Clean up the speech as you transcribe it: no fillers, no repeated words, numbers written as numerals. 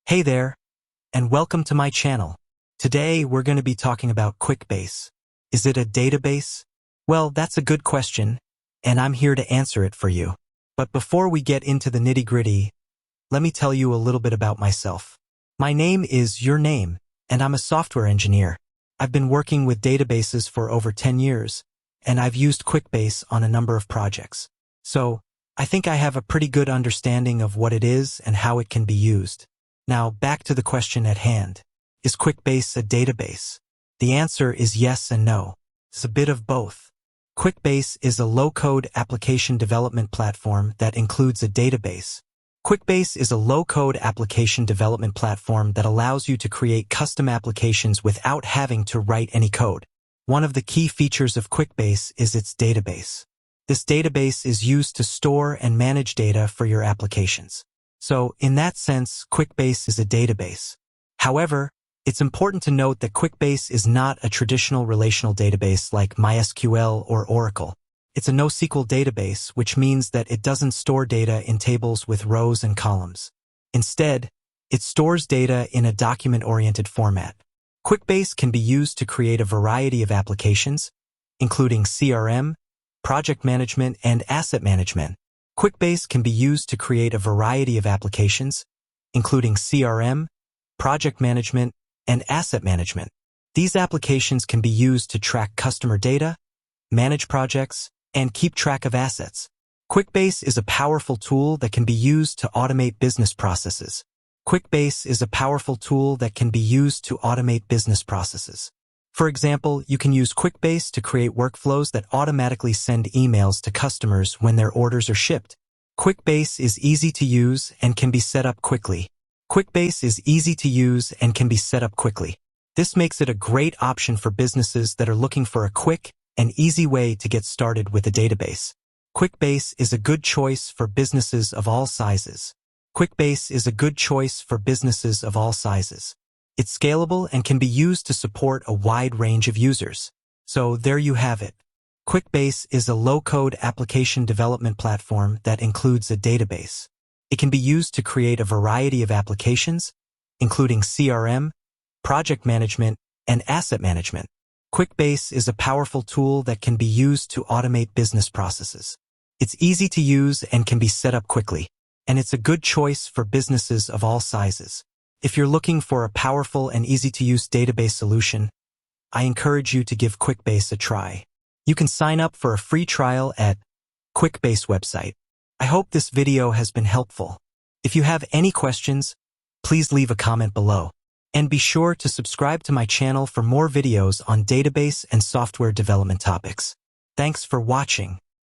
Hey there, and welcome to my channel. Today we're going to be talking about Quickbase. Is it a database? Well, that's a good question, and I'm here to answer it for you. But before we get into the nitty-gritty, let me tell you a little bit about myself. My name is Your Name, and I'm a software engineer. I've been working with databases for over 10 years, and I've used Quickbase on a number of projects. So, I think I have a pretty good understanding of what it is and how it can be used. Now, back to the question at hand. Is Quickbase a database? The answer is yes and no. It's a bit of both. Quickbase is a low-code application development platform that includes a database. Quickbase is a low-code application development platform that allows you to create custom applications without having to write any code. One of the key features of Quickbase is its database. This database is used to store and manage data for your applications. So, in that sense, Quickbase is a database. However, it's important to note that Quickbase is not a traditional relational database like MySQL or Oracle. It's a NoSQL database, which means that it doesn't store data in tables with rows and columns. Instead, it stores data in a document-oriented format. Quickbase can be used to create a variety of applications, including CRM, project management, and asset management. Quickbase can be used to create a variety of applications, including CRM, project management, and asset management. These applications can be used to track customer data, manage projects, and keep track of assets. Quickbase is a powerful tool that can be used to automate business processes. Quickbase is a powerful tool that can be used to automate business processes. For example, you can use Quickbase to create workflows that automatically send emails to customers when their orders are shipped. Quickbase is easy to use and can be set up quickly. Quickbase is easy to use and can be set up quickly. This makes it a great option for businesses that are looking for a quick and easy way to get started with a database. Quickbase is a good choice for businesses of all sizes. Quickbase is a good choice for businesses of all sizes. It's scalable and can be used to support a wide range of users. So there you have it. Quickbase is a low-code application development platform that includes a database. It can be used to create a variety of applications, including CRM, project management, and asset management. Quickbase is a powerful tool that can be used to automate business processes. It's easy to use and can be set up quickly, and it's a good choice for businesses of all sizes. If you're looking for a powerful and easy-to-use database solution, I encourage you to give Quickbase a try. You can sign up for a free trial at Quickbase website. I hope this video has been helpful. If you have any questions, please leave a comment below. And be sure to subscribe to my channel for more videos on database and software development topics. Thanks for watching.